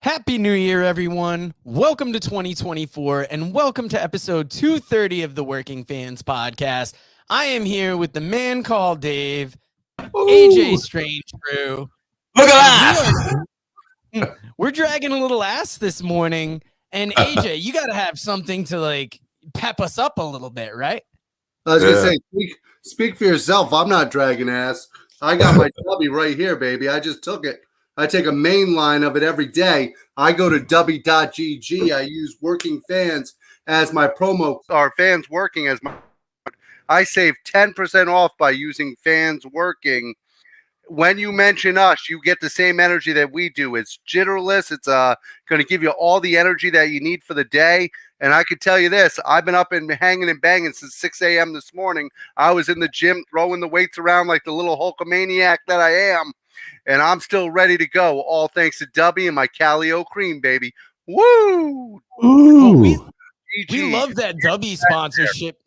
Happy New Year, everyone. Welcome to 2024 and welcome to episode 230 of the Working Fans Podcast. I am here with the man called Dave, AJ Strangebrew. Look at that! We're dragging a little ass this morning. And AJ, you got to have something to pep us up a little bit, right? I was going to say, speak for yourself. I'm not dragging ass. I got my W right here, baby. I just took it. I take a main line of it every day. I go to w.gg. I use Working Fans as my promo. Our Fans Working as my. I save 10% off by using Fans Working. When you mention us, you get the same energy that we do. It's jitterless. It's going to give you all the energy that you need for the day. And I can tell you this, I've been up and hanging and banging since 6 a.m. this morning. I was in the gym throwing the weights around like the little Hulkamaniac that I am. And I'm still ready to go, all thanks to W and my Calio cream, baby. Woo! Well, we love that W sponsorship.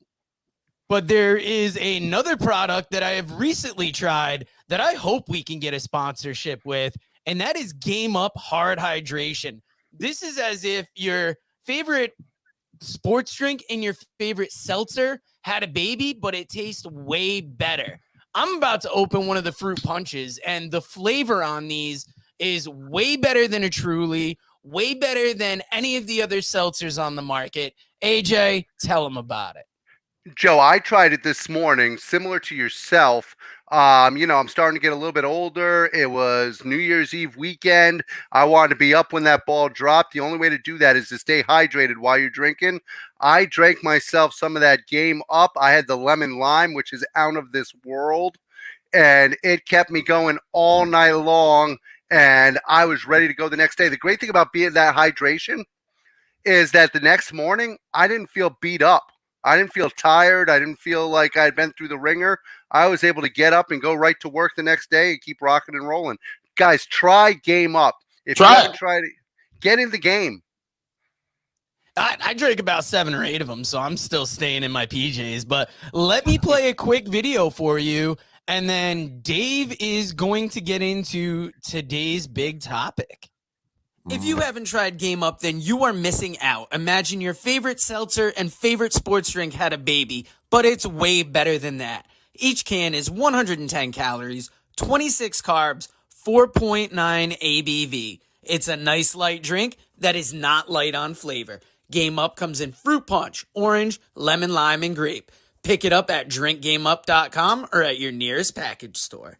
But there is another product that I have recently tried that I hope we can get a sponsorship with, and that is Game Up Hard Hydration. This is as if your favorite sports drink and your favorite seltzer had a baby, but it tastes way better. I'm about to open one of the fruit punches, and the flavor on these is way better than a Truly, way better than any of the other seltzers on the market. AJ, tell them about it. Joe, I tried it this morning, similar to yourself. I'm starting to get a little bit older. It was New Year's Eve weekend. I wanted to be up when that ball dropped. The only way to do that is to stay hydrated while you're drinking. I drank myself some of that Game Up. I had the lemon lime, which is out of this world, and it kept me going all night long, and I was ready to go the next day. The great thing about being that hydration is that the next morning, I didn't feel beat up. I didn't feel tired. I didn't feel like I'd been through the ringer. I was able to get up and go right to work the next day and keep rocking and rolling. Guys, try Game Up. If you haven't tried it, get in the game. I drank about 7 or 8 of them, so I'm still staying in my PJs. But let me play a quick video for you, and then Dave is going to get into today's big topic. If you haven't tried Game Up, then you are missing out. Imagine your favorite seltzer and favorite sports drink had a baby, but it's way better than that. Each can is 110 calories, 26 carbs, 4.9 ABV. It's a nice light drink that is not light on flavor. Game Up comes in fruit punch, orange, lemon, lime, and grape. Pick it up at drinkgameup.com or at your nearest package store.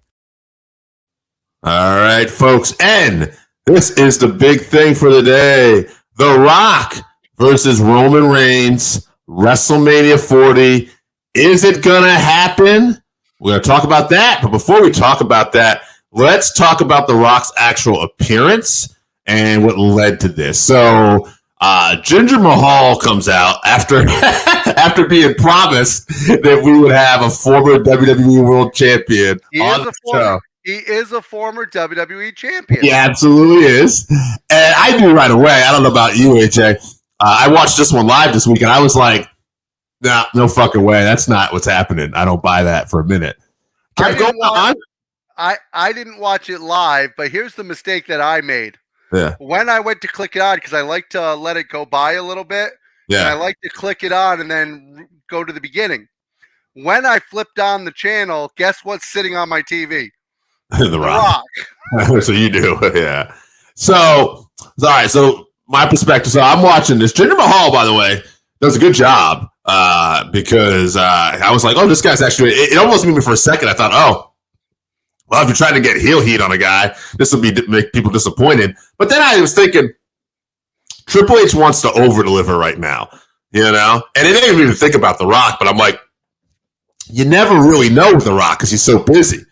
All right, folks, and this is the big thing for the day. The Rock versus Roman Reigns, WrestleMania 40. Is it going to happen? We're going to talk about that. But before we talk about that, let's talk about The Rock's actual appearance and what led to this. So Jinder Mahal comes out after after being promised that we would have a former WWE World Champion on the show. He is a former WWE champion. He absolutely is. And I knew right away. I don't know about you, AJ. I watched this one live this week, and I was like, nah, no fucking way. That's not what's happening. I don't buy that for a minute. I didn't watch it live, but here's the mistake that I made. Yeah. When I went to click it on, because I like to let it go by a little bit, and I like to click it on and then go to the beginning. When I flipped on the channel, guess what's sitting on my TV? The Rock. So you do, yeah. So, all right. So my perspective. So I'm watching this. Jinder Mahal, by the way, does a good job because I was like, oh, this guy's actually. It almost made me for a second. I thought, oh, well, if you're trying to get heel heat on a guy, this will make people disappointed. But then I was thinking, Triple H wants to over deliver right now, and it didn't even think about The Rock. But I'm like, you never really know with The Rock because he's so busy.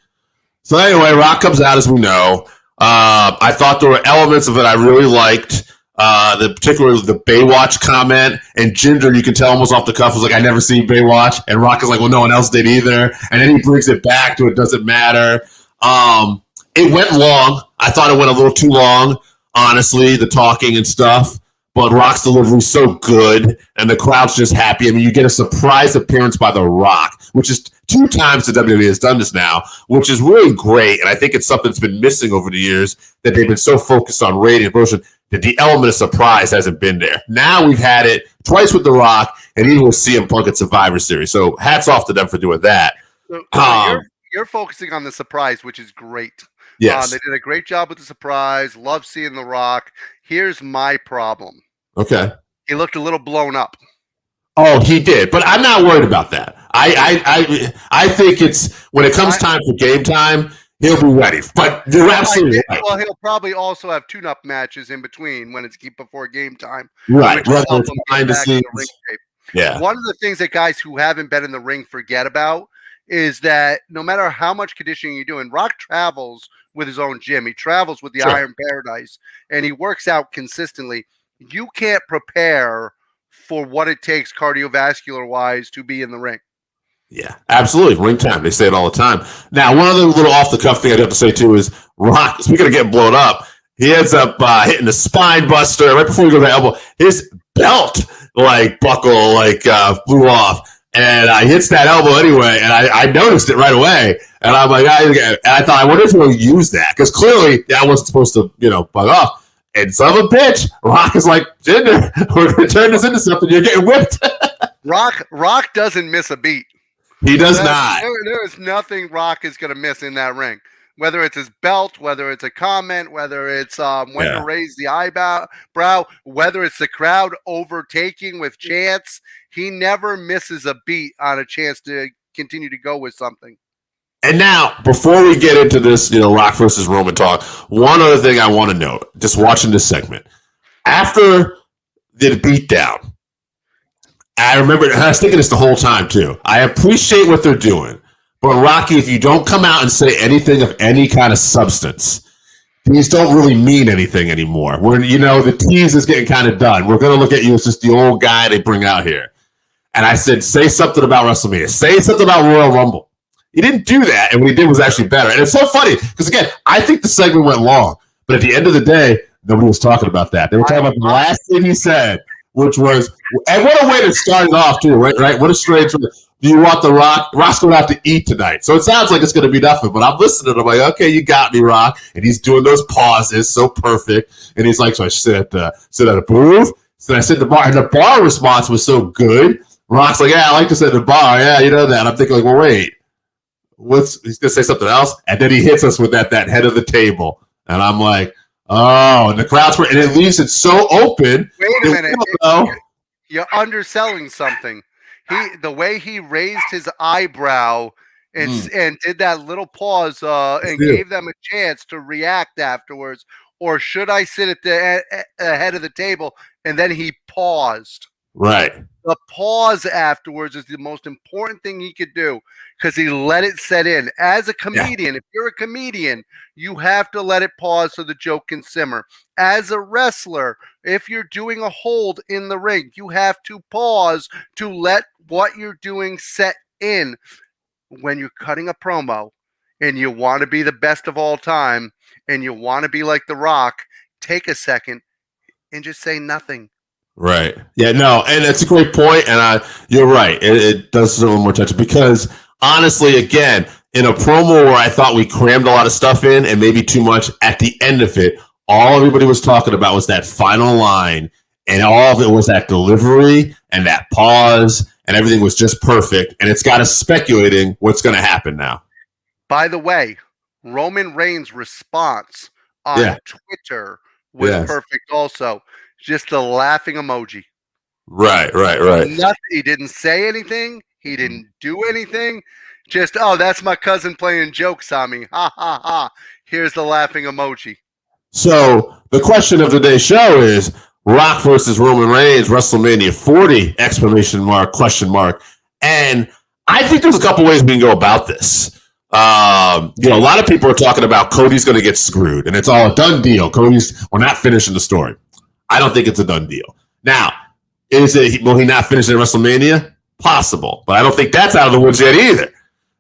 So anyway, Rock comes out, as we know. I thought there were elements of it I really liked, particularly the Baywatch comment. And Jinder, you can tell almost off the cuff, was like, I never seen Baywatch. And Rock is like, well, no one else did either. And then he brings it back to it doesn't matter. It went long. I thought it went a little too long, honestly, the talking and stuff. But Rock's delivery is so good, and the crowd's just happy. I mean, you get a surprise appearance by The Rock, which is 2 times the WWE has done this now, which is really great. And I think it's something that's been missing over the years, that they've been so focused on rating and promotion that the element of surprise hasn't been there. Now we've had it twice with The Rock and even with CM Punk at Survivor Series. So hats off to them for doing that. So you're focusing on the surprise, which is great. Yes. They did a great job with the surprise. Love seeing The Rock. Here's my problem. Okay. He looked a little blown up. Oh, he did, but I'm not worried about that. I think it's when it comes time for game time, he'll be ready. But you're absolutely right. Well, he'll probably also have tune-up matches in between when it's before game time. Right. Behind the scenes. Yeah. One of the things that guys who haven't been in the ring forget about is that no matter how much conditioning you do, and Rock travels with his own gym, he travels with the Iron Paradise, and he works out consistently. You can't prepare for what it takes cardiovascular-wise to be in the ring. Yeah, absolutely. Ring time. They say it all the time. Now, one other little off-the-cuff thing I'd have to say, too, is Rock, speaking of getting blown up, he ends up hitting the spine buster right before he goes to the elbow. His belt, buckle, flew off. And I hits that elbow anyway, and I noticed it right away. And I'm like, and I thought, I wonder if he'll use that. Because clearly that wasn't supposed to, bug off. And son of a bitch, Rock is like, Jinder, we're going to turn this into something. You're getting whipped. Rock doesn't miss a beat. He does not. There is nothing Rock is going to miss in that ring. Whether it's his belt, whether it's a comment, whether it's when to raise the eyebrow, whether it's the crowd overtaking with chants, he never misses a beat on a chance to continue to go with something. And now, before we get into this, Rock versus Roman talk, one other thing I want to note, just watching this segment. After the beatdown, I remember, and I was thinking this the whole time too, I appreciate what they're doing. But Rocky, if you don't come out and say anything of any kind of substance, these don't really mean anything anymore. The tease is getting kind of done. We're going to look at you as just the old guy they bring out here. And I said, say something about WrestleMania. Say something about Royal Rumble. He didn't do that, and what he did was actually better. And it's so funny, because, again, I think the segment went long. But at the end of the day, nobody was talking about that. They were talking about the last thing he said, which was, and what a way to start it off, too, right? What a strange way. Do you want the Rock? Rock's going to have to eat tonight. So it sounds like it's going to be nothing, but I'm listening. I'm like, okay, you got me, Rock. And he's doing those pauses, so perfect. And he's like, so I sit at a booth? So I sit at the bar. And the bar response was so good. Rock's like, yeah, I like to sit at the bar. Yeah, you know that. And I'm thinking, well, wait. He's going to say something else? And then he hits us with that head of the table. And I'm like, oh, and the crowd's and it leaves it so open. Wait a minute. You're underselling something. The way he raised his eyebrow and did that little pause and gave them a chance to react afterwards, or should I sit at the head of the table? And then he paused. Right. The pause afterwards is the most important thing he could do, because he let it set in. As a comedian, if you're a comedian, you have to let it pause so the joke can simmer. As a wrestler, if you're doing a hold in the ring, you have to pause to let what you're doing set in. When you're cutting a promo and you want to be the best of all time and you want to be like The Rock, take a second and just say nothing. Right. Yeah, no, and that's a great point, and you're right. It does a little more touch, because honestly, again, in a promo where I thought we crammed a lot of stuff in and maybe too much, at the end of it, all everybody was talking about was that final line, and all of it was that delivery and that pause, and everything was just perfect, and it's got us speculating what's going to happen now. By the way, Roman Reigns' response on Twitter was perfect also. Just the laughing emoji. Right. He didn't say anything. He didn't do anything. Just, oh, that's my cousin playing jokes on me. Ha, ha, ha. Here's the laughing emoji. So the question of today's show is Rock versus Roman Reigns, WrestleMania 40, exclamation mark, question mark. And I think there's a couple ways we can go about this. A lot of people are talking about Cody's going to get screwed, and it's all a done deal. We're not finishing the story. I don't think it's a done deal. Now, will he not finish at WrestleMania? Possible, but I don't think that's out of the woods yet either.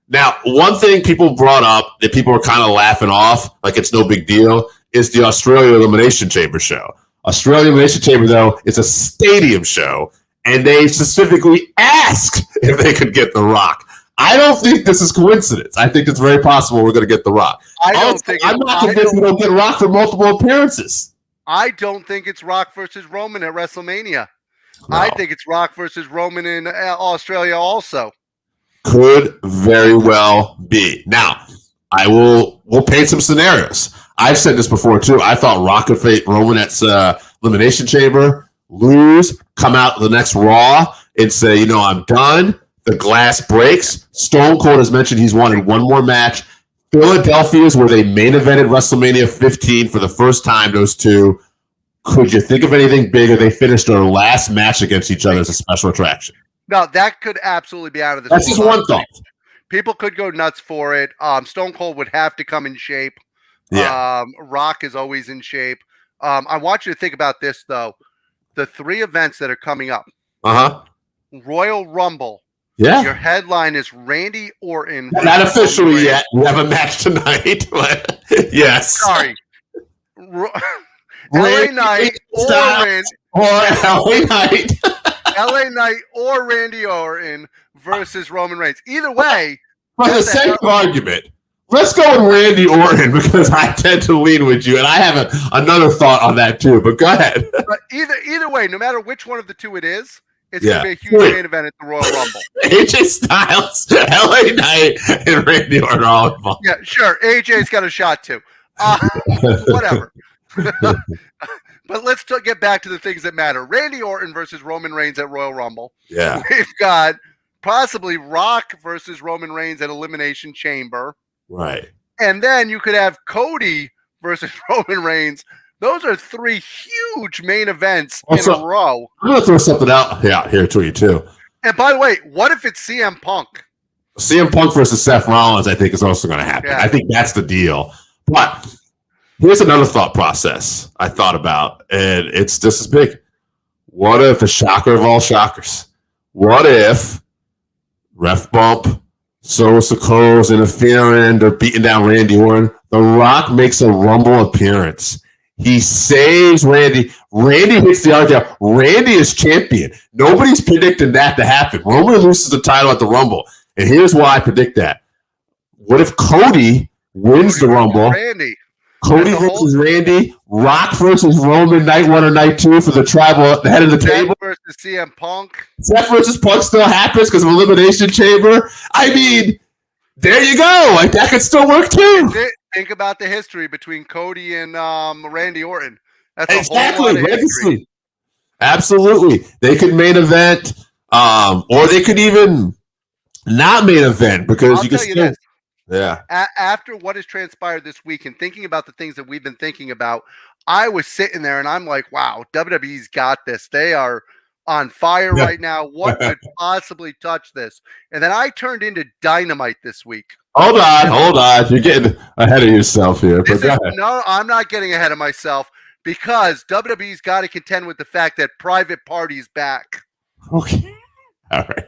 Now, one thing people brought up that people were kind of laughing off, like it's no big deal, is the Australia Elimination Chamber show. Australia Elimination Chamber, though, is a stadium show, and they specifically asked if they could get The Rock. I don't think this is coincidence. I think it's very possible we're going to get The Rock. I'm not convinced we don't get Rock for multiple appearances. I don't think it's Rock versus Roman at WrestleMania. No. I think it's Rock versus Roman in Australia also. Could very well be. Now, we'll paint some scenarios. I've said this before too. I thought Rock could fight Roman at Elimination Chamber, lose, come out the next Raw, and say, I'm done. The glass breaks. Stone Cold has mentioned he's wanted one more match. Philadelphia is where they main evented WrestleMania 15 for the first time, those two. Could you think of anything bigger? They finished their last match against each other as a special attraction. No, that could absolutely be out of this. That's just one thought. People could go nuts for it. Stone Cold would have to come in shape. Yeah. Rock is always in shape. I want you to think about this, though. The 3 events that are coming up. Royal Rumble. Yeah. Your headline is Randy Orton. Not officially yet. We have a match tonight. Yes. Sorry. LA Knight or Randy Orton versus Roman Reigns. Either way. For the sake of argument, let's go with Randy Orton because I tend to lean with you, and I have another thought on that too. But go ahead. But either way, no matter which one of the two it is, it's going to be a huge main event at the Royal Rumble. AJ Styles, LA Knight, and Randy Orton are all involved. Yeah, sure. AJ's got a shot too. Whatever. But let's get back to the things that matter. Randy Orton versus Roman Reigns at Royal Rumble. Yeah. We've got possibly Rock versus Roman Reigns at Elimination Chamber. Right. And then you could have Cody versus Roman Reigns. Those are 3 huge main events in a row. I'm going to throw something out here to you, too. And by the way, what if it's CM Punk? CM Punk versus Seth Rollins, I think, is also going to happen. Yeah. I think that's the deal. But here's another thought process I thought about, and it's just as big. What if the shocker of all shockers? What if ref bump, Soko's interfering, they're beating down Randy Orton. The Rock makes a Rumble appearance. He saves Randy. Randy hits the RKO. Randy is champion. Nobody's predicting that to happen. Roman loses the title at the Rumble. And here's why I predict that. What if Cody wins the Rumble? Cody versus Randy. Rock versus Roman night 1 or night 2 for the tribal, the head of the table. Versus CM Punk. Seth versus Punk still happens because of Elimination Chamber. I mean, there you go. Like that could still work too. Think about the history between Cody and Randy Orton. That's exactly. A whole lot of history. Absolutely. They could main event, or they could even not main event because I'll you can tell you still. This. Yeah. After what has transpired this week and thinking about the things that we've been thinking about, I was sitting there and I'm like, wow, WWE's got this. They are on fire right now. What could possibly touch this? And then I turned into Dynamite this week. Hold on. You're getting ahead of yourself here. No, I'm not getting ahead of myself because WWE's got to contend with the fact that Private Party's back. Okay. All right.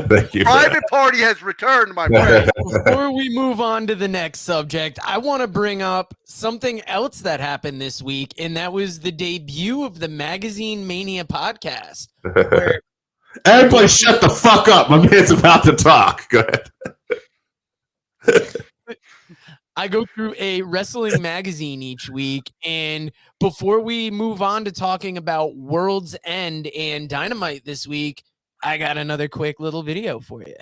Thank you. Private Party has returned, my friend. Before we move on to the next subject, I want to bring up something else that happened this week, and that was the debut of the Magazine Mania podcast. Everybody shut the fuck up. My man's about to talk. Go ahead. I go through a wrestling magazine each week, and before we move on to talking about World's End and Dynamite this week, I got another quick little video for you.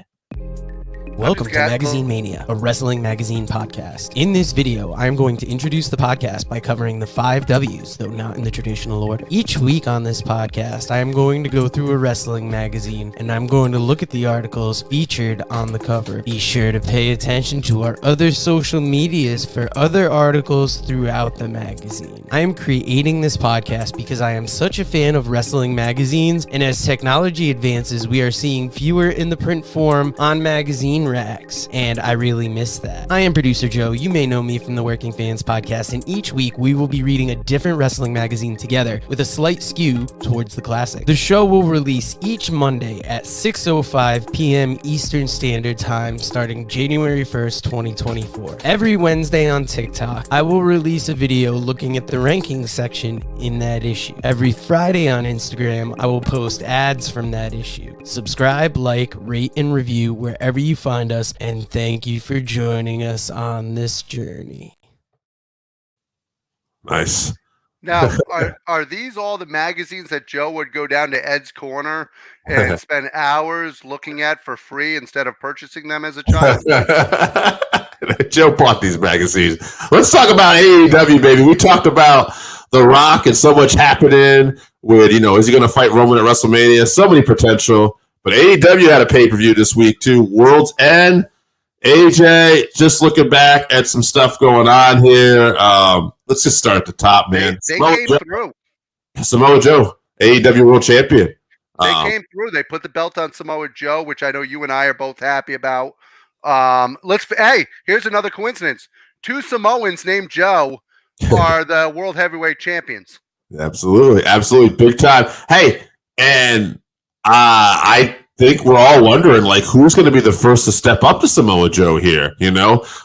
Welcome to Magazine Mania, a wrestling magazine podcast. In this video, I'm going to introduce the podcast by covering the 5 W's, though not in the traditional order. Each week on this podcast, I am going to go through a wrestling magazine, and I'm going to look at the articles featured on the cover. Be sure to pay attention to our other social medias for other articles throughout the magazine. I am creating this podcast because I am such a fan of wrestling magazines, and as technology advances, we are seeing fewer in the print form on magazine in rags, and I really miss that. I am producer Joe. You may know me from the Working Fans podcast, and each week we will be reading a different wrestling magazine together with a slight skew towards the classic. The show will release each Monday at 6:05 p.m. Eastern Standard Time starting January 1st, 2024. Every Wednesday on TikTok, I will release a video looking at the rankings section in that issue. Every Friday on Instagram, I will post ads from that issue. Subscribe, like, rate, and review wherever you find us, and thank you for joining us on this journey. Nice. Now, are these all the magazines that Joe would go down to Ed's Corner and spend hours looking at for free instead of purchasing them as a child? Joe bought these magazines. Let's talk about AEW, baby. We talked about The Rock and so much happening with, is he going to fight Roman at WrestleMania? So many potential. But AEW had a pay-per-view this week, too. World's End. AJ, just looking back at some stuff going on here. Let's just start at the top, man. They came through. Samoa Joe, AEW World Champion. They came through. They put the belt on Samoa Joe, which I know you and I are both happy about. Hey, here's another coincidence. 2 Samoans named Joe are the World Heavyweight Champions. Absolutely. Big time. Hey, and I think we're all wondering, who's going to be the first to step up to Samoa Joe here,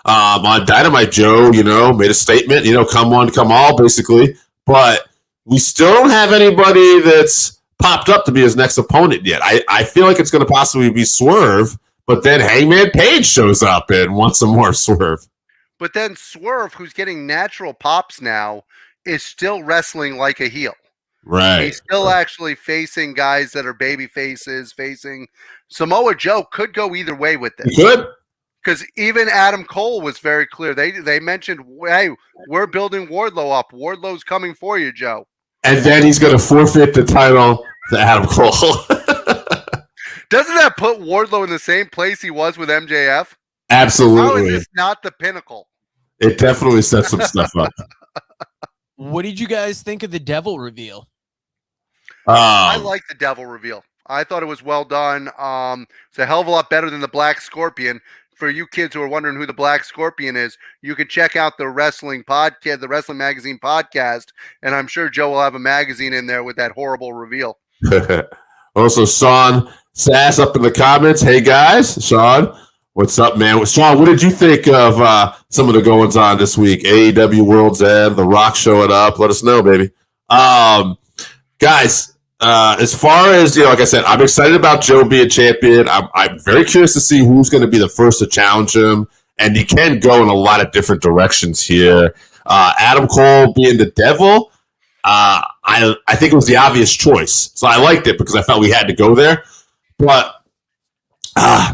on Dynamite Joe, made a statement, come one, come all, basically, but we still don't have anybody that's popped up to be his next opponent yet. I feel like it's going to possibly be Swerve, but then Hangman Page shows up and wants some more Swerve. But then Swerve, who's getting natural pops now, is still wrestling like a heel. Right. He's still actually facing guys that are baby faces, facing Samoa Joe could go either way with this. He could. Because even Adam Cole was very clear. They mentioned, hey, we're building Wardlow up. Wardlow's coming for you, Joe. And then he's going to forfeit the title to Adam Cole. Doesn't that put Wardlow in the same place he was with MJF? Absolutely. How is this not the pinnacle? It definitely sets some stuff up. What did you guys think of the Devil reveal? I like the Devil reveal. I thought it was well done. It's a hell of a lot better than the Black Scorpion. For you kids who are wondering who the Black Scorpion is, you can check out the wrestling podcast, the Wrestling Magazine podcast, and I'm sure Joe will have a magazine in there with that horrible reveal. Also, Sean Sass up in the comments. Hey, guys. Sean, what's up, man? Sean, what did you think of some of the goings on this week? AEW World's End, The Rock showing up. Let us know, baby. Guys, as far as, like I said, I'm excited about Joe being champion. I'm very curious to see who's going to be the first to challenge him. And you can go in a lot of different directions here. Adam Cole being the Devil, I think it was the obvious choice. So I liked it because I felt we had to go there. But,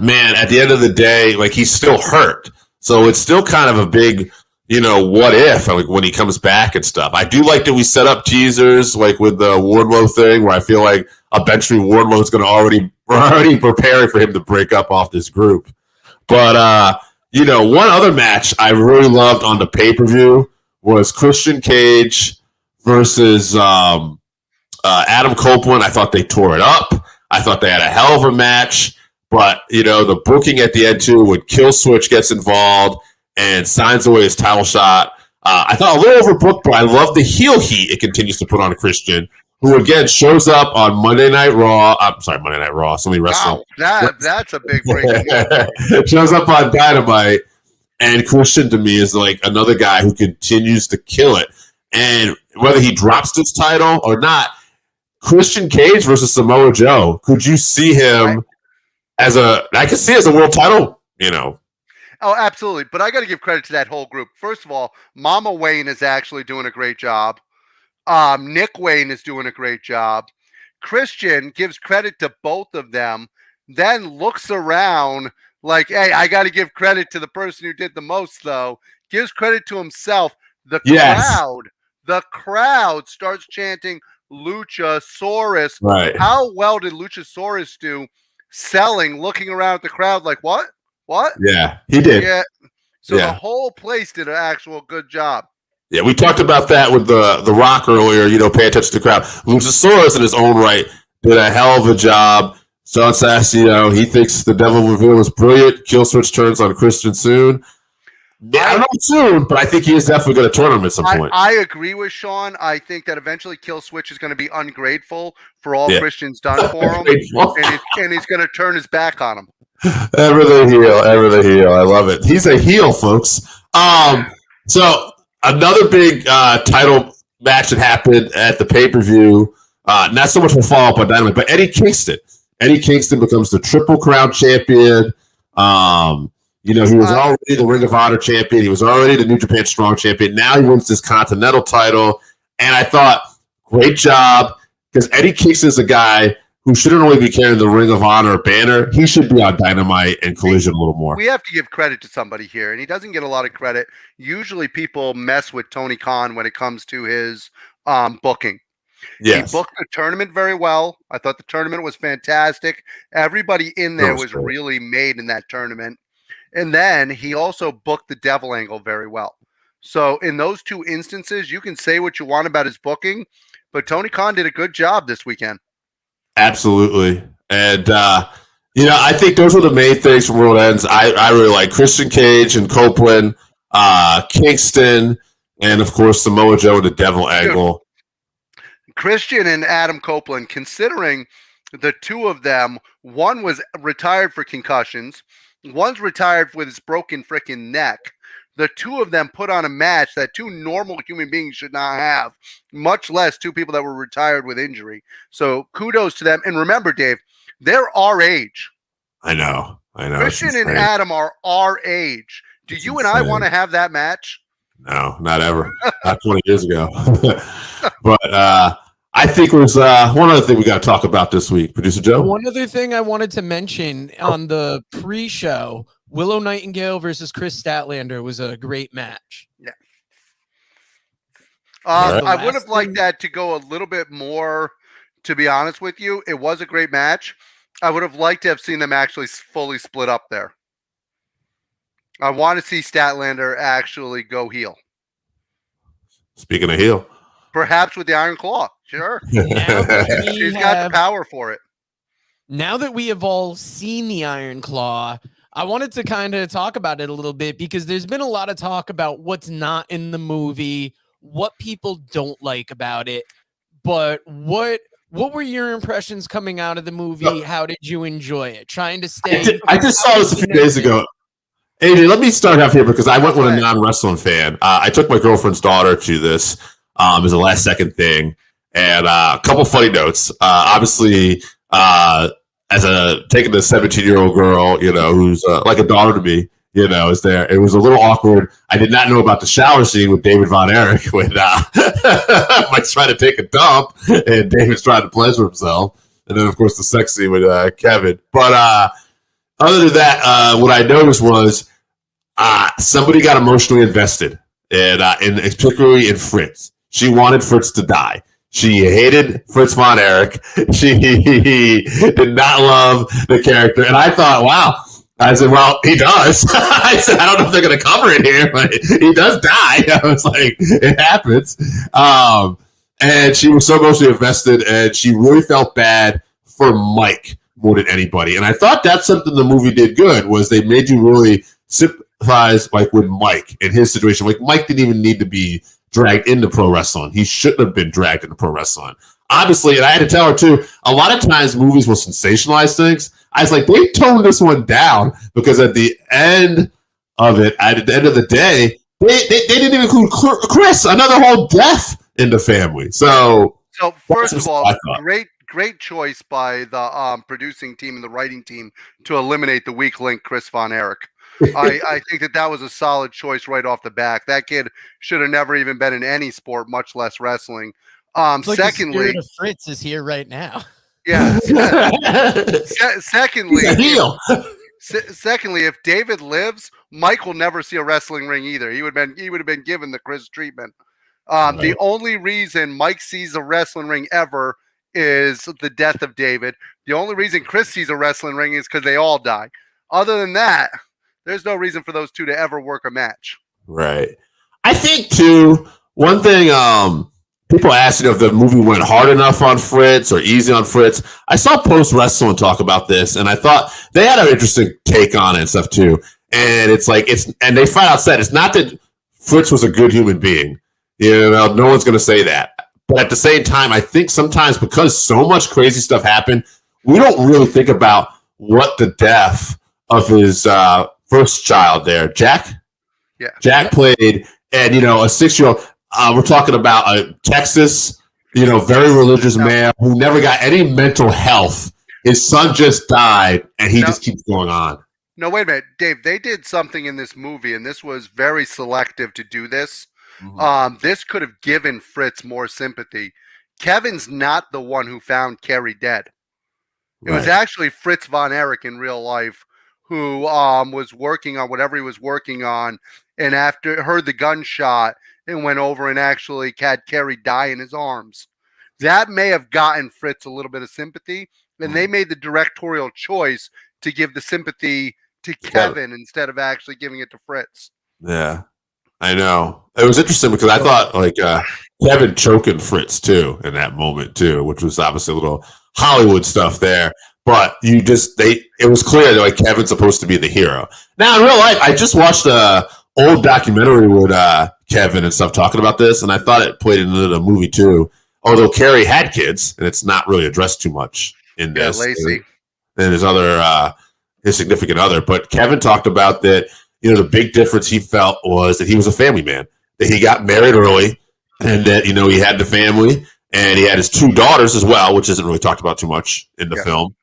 man, at the end of the day, he's still hurt. So it's still kind of a big, what if, when he comes back and stuff. I do like that we set up teasers, with the Wardlow thing, where I feel like eventually Wardlow is going to we're already preparing for him to break up off this group. But, one other match I really loved on the pay-per-view was Christian Cage versus Adam Copeland. I thought they tore it up. I thought they had a hell of a match. But, the booking at the end, too, when Kill Switch gets involved and signs away his title shot. I thought a little overbooked, but I love the heel heat it continues to put on Christian, who, again, shows up on Monday Night Raw. I'm sorry, Monday Night Raw. Somebody wrestling. Wow, that's a big breaking. Shows up on Dynamite, and Christian, to me, is another guy who continues to kill it. And whether he drops this title or not, Christian Cage versus Samoa Joe, could you see him I could see it as a world title, Oh, absolutely. But I got to give credit to that whole group. First of all, Mama Wayne is actually doing a great job. Nick Wayne is doing a great job. Christian gives credit to both of them, then looks around hey, I got to give credit to the person who did the most, though. Gives credit to himself. The crowd starts chanting Luchasaurus. Right. How well did Luchasaurus do selling, looking around at the crowd what? What? Yeah, he did. Yeah. So the whole place did an actual good job. Yeah, we talked about that with the Rock earlier, pay attention to the crowd. Luchasaurus in his own right did a hell of a job Sean Sass, he thinks the Devil Reveal was brilliant. Kill switch turns on Christian soon. I don't know soon, but I think he is definitely going to turn him at some point. I agree with Sean. I think that eventually Kill Switch is going to be ungrateful for all Christian's done for him, and he's going to turn his back on him. Ever the heel. I love it. He's a heel, folks. So another big title match that happened at the pay-per-view, not so much for follow-up on Dynamite, but Eddie Kingston. Eddie Kingston becomes the Triple Crown champion. He was already the Ring of Honor champion. He was already the New Japan Strong champion. Now he wins this Continental title. And I thought, great job, because Eddie Kingston is a guy who shouldn't only be carrying the Ring of Honor banner. He should be on Dynamite and Collision a little more. We have to give credit to somebody here, and he doesn't get a lot of credit. Usually people mess with Tony Khan when it comes to his booking. Yes. He booked the tournament very well. I thought the tournament was fantastic. Everybody in there was really made in that tournament. And then he also booked the Devil angle very well. So in those two instances, you can say what you want about his booking, but Tony Khan did a good job this weekend. Absolutely. And, I think those were the main things from World Ends. I really like Christian Cage and Copeland, Kingston, and, of course, Samoa Joe and the Devil angle. Christian and Adam Copeland, considering the two of them, one was retired for concussions, one's retired with his broken freaking neck. The two of them put on a match that two normal human beings should not have, much less two people that were retired with injury. So kudos to them. And remember, Dave, they're our age. I know. Christian and Adam are our age. Do you and I want to have that match? No, not ever. Not 20 years ago. But I think there's one other thing we got to talk about this week, Producer Joe. One other thing I wanted to mention on the pre-show, Willow Nightingale versus Chris Statlander was a great match. Yeah. I would have liked that to go a little bit more, to be honest with you. It was a great match. I would have liked to have seen them actually fully split up there. I want to see Statlander actually go heel. Speaking of heel. Perhaps with the Iron Claw. Sure. She's got the power for it. Now that we have all seen the Iron Claw, I wanted to kind of talk about it a little bit because there's been a lot of talk about what's not in the movie, what people don't like about it. But what were your impressions coming out of the movie? How did you enjoy it? Trying to stay. I just saw this a few days ago. AJ, let me start off here because I went with a non-wrestling fan. I took my girlfriend's daughter to this as a last-second thing. And a couple funny notes. Obviously, as taking the 17-year-old girl, who's like a daughter to me, is there. It was a little awkward. I did not know about the shower scene with David Von Erich when Mike's trying to take a dump and David's trying to pleasure himself. And then, of course, the sex scene with Kevin. But other than that, what I noticed was somebody got emotionally invested, and particularly in Fritz. She wanted Fritz to die. She hated Fritz Von Erich. She did not love the character. And I thought, wow. I said, well, he does. I said, I don't know if they're going to cover it here, but he does die. I was like, it happens. And she was so emotionally invested, and she really felt bad for Mike more than anybody. And I thought that's something the movie did good, was they made you really sympathize like with Mike in his situation. Like Mike didn't even need to be dragged into pro wrestling. He shouldn't have been dragged into pro wrestling. Obviously, and I had to tell her too, a lot of times movies will sensationalize things. I was like, they toned this one down because at the end of it, at the end of the day, they didn't even include Chris, another whole death in the family. So first of all, great choice by the producing team and the writing team to eliminate the weak link, Chris Von Erich. I think that was a solid choice right off the back. That kid should have never even been in any sport, much less wrestling. Secondly, the Fritz is here right now. Yeah. Secondly, if David lives, Mike will never see a wrestling ring either. He would have been given the Chris treatment. Right. The only reason Mike sees a wrestling ring ever is the death of David. The only reason Chris sees a wrestling ring is because they all die. Other than that, there's no reason for those two to ever work a match. Right. I think, too, one thing people asked, if the movie went hard enough on Fritz or easy on Fritz. I saw Post Wrestling talk about this, and I thought they had an interesting take on it and stuff too. And it's like and they flat out said it's not that Fritz was a good human being. No one's going to say that. But at the same time, I think sometimes because so much crazy stuff happened, we don't really think about what the death of his first child there, Jack. Yeah, Jack played, and a 6-year-old. We're talking about a Texas, very religious man who never got any mental health. His son just died, and he just keeps going on. No, wait a minute, Dave. They did something in this movie, and this was very selective to do this. Mm-hmm. This could have given Fritz more sympathy. Kevin's not the one who found Carrie dead. It was actually Fritz von Erich in real life who was working on whatever he was working on, and after heard the gunshot and went over and actually had Carrie die in his arms. That may have gotten Fritz a little bit of sympathy, and they made the directorial choice to give the sympathy to Kevin instead of actually giving it to Fritz. Yeah, I know. It was interesting because I thought Kevin choking Fritz too in that moment too, which was obviously a little Hollywood stuff there. But it was clear that Kevin's supposed to be the hero. Now in real life, I just watched a old documentary with Kevin and stuff talking about this, and I thought it played into the movie too. Although Carrie had kids, and it's not really addressed too much in this. Lacey. And his other his significant other. But Kevin talked about that, the big difference he felt was that he was a family man, that he got married early, and that, he had the family, and he had his 2 daughters as well, which isn't really talked about too much in the film.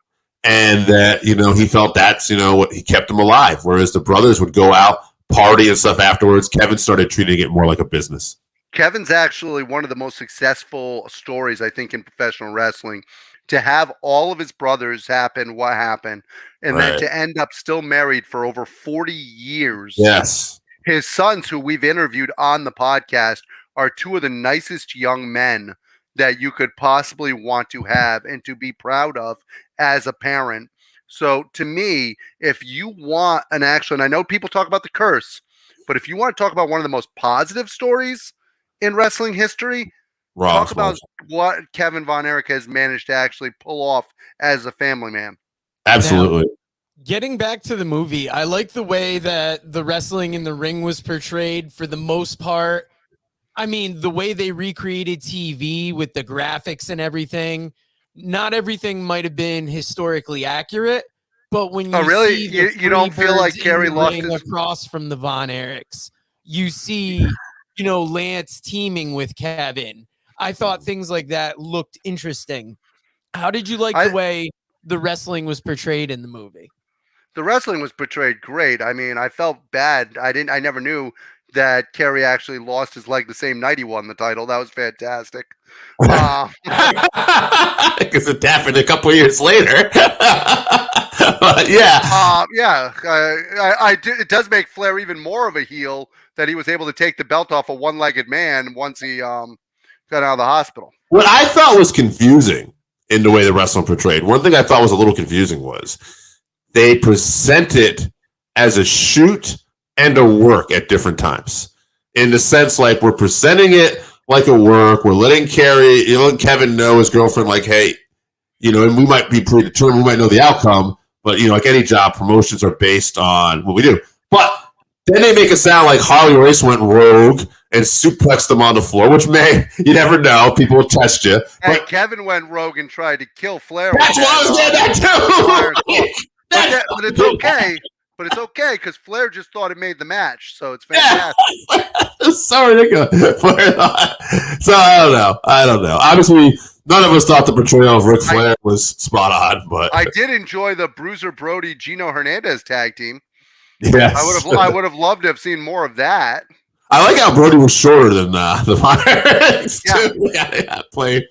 And that, he felt that's, what he kept him alive. Whereas the brothers would go out, party and stuff afterwards. Kevin started treating it more like a business. Kevin's actually one of the most successful stories, I think, in professional wrestling. To have all of his brothers happen what happened, and then to end up still married for over 40 years. Yes. His sons, who we've interviewed on the podcast, are 2 of the nicest young men that you could possibly want to have and to be proud of as a parent. So to me, if you want an actual, and I know people talk about the curse, but if you want to talk about one of the most positive stories in wrestling history, talk about what Kevin Von Erich has managed to actually pull off as a family man. Absolutely. Now, getting back to the movie, I like the way that the wrestling in the ring was portrayed for the most part. I mean, the way they recreated TV with the graphics and everything, not everything might have been historically accurate, but when you see you don't feel like Carrie lost his... across from the Von Erichs, you see, Lance teaming with Kevin. I thought things like that looked interesting. How did you like the way the wrestling was portrayed in the movie? The wrestling was portrayed great. I mean, I felt bad. I never knew that Kerry actually lost his leg the same night he won the title. That was fantastic. Because it happened a couple of years later. But it does make Flair even more of a heel that he was able to take the belt off a one-legged man once he got out of the hospital. What I thought was confusing in the way the wrestling portrayed, one thing I thought was a little confusing was they present as a shoot and a work at different times. In the sense, we're presenting it like a work. We're letting Kevin know his girlfriend, hey, and we might be predetermined, we might know the outcome, but, like any job, promotions are based on what we do. But then they make it sound like Harley Race went rogue and suplexed them on the floor, which you never know. People will test you. Hey, Kevin went rogue and tried to kill Flair. That's what I was getting at, too. But it's okay. But it's okay because Flair just thought it made the match, so it's fantastic. It's so ridiculous. So I don't know. Obviously, none of us thought the portrayal of Ric Flair was spot on, but I did enjoy the Bruiser Brody Gino Hernandez tag team. Yes, I would have loved to have seen more of that. I like how Brody was shorter than the Pirates too. Yeah. Played.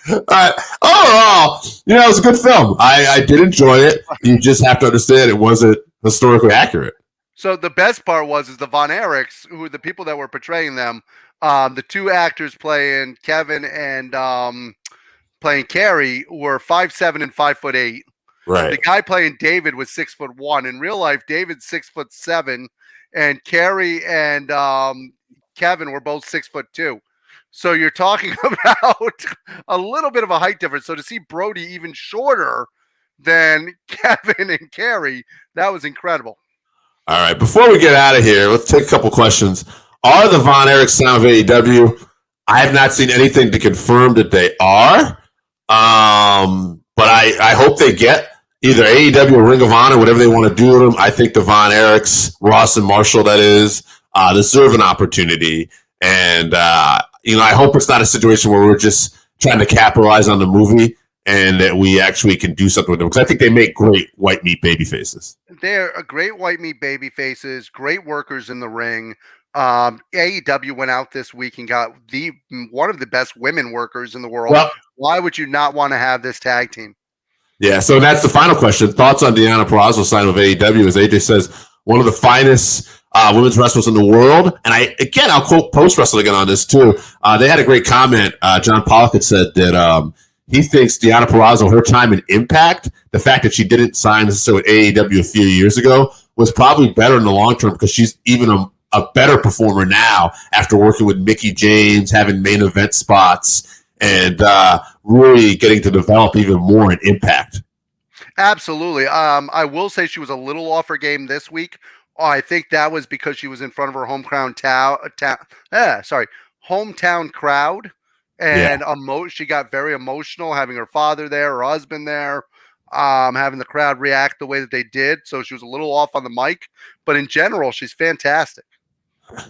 All right. Overall, it was a good film. I did enjoy it. You just have to understand it wasn't historically accurate. So the best part was the Von Erichs, who the people that were portraying them, the 2 actors playing Kevin and playing Carrie were 5'7" and 5'8". Right. The guy playing David was 6'1". In real life, David's 6'7", and Carrie and Kevin were both 6'2". So you're talking about a little bit of a height difference. So to see Brody even shorter than Kevin and Carrie, that was incredible. All right, before we get out of here, let's take a couple questions. Are the Von Erichs son of AEW? I have not seen anything to confirm that they are, but I hope they get either AEW or Ring of Honor, whatever they want to do with them. I think the Von Erichs, Ross and Marshall, that is, deserve an opportunity. And, I hope it's not a situation where we're just trying to capitalize on the movie and that we actually can do something with them. Because I think they make great white meat baby faces. They're a great white meat baby faces, great workers in the ring. AEW went out this week and got one of the best women workers in the world. Well, why would you not want to have this tag team? Yeah, so that's the final question. Thoughts on Deonna Purrazzo signing with AEW? As AJ says, one of the finest women's wrestlers in the world. And I'll quote Post Wrestle again on this too. They had a great comment. John Pollock had said that he thinks Deonna Purrazzo, her time in Impact, the fact that she didn't sign necessarily with AEW a few years ago, was probably better in the long term because she's even a better performer now after working with Mickie James, having main event spots, and really getting to develop even more in Impact. Absolutely. I will say she was a little off her game this week. I think that was because she was in front of her hometown crowd. And she got very emotional having her father there, her husband there, having the crowd react the way that they did. So she was a little off on the mic. But in general, she's fantastic.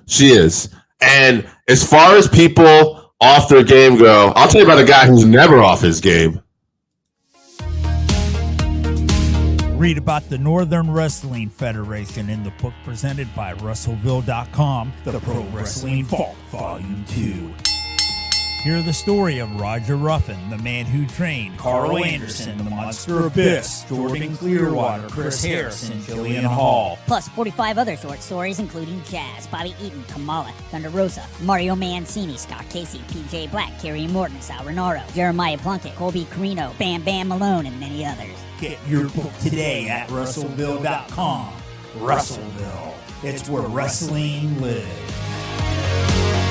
She is. And as far as people off their game go, I'll tell you about a guy who's never off his game. Read about the Northern Wrestling Federation in the book presented by Wrestleville.com, The Pro Wrestling Vault, Volume 2. Hear the story of Roger Ruffin, the man who trained Carl Anderson, the Monster Abyss, Jordan Clearwater, Chris Harrison, Jillian Hall. Plus 45 other short stories including Jazz, Bobby Eaton, Kamala, Thunder Rosa, Mario Mancini, Scott Casey, PJ Black, Kerry Morton, Sal Renaro, Jeremiah Plunkett, Colby Carino, Bam Bam Malone, and many others. Get your book today at Wrestleville.com. Wrestleville. It's where wrestling lives.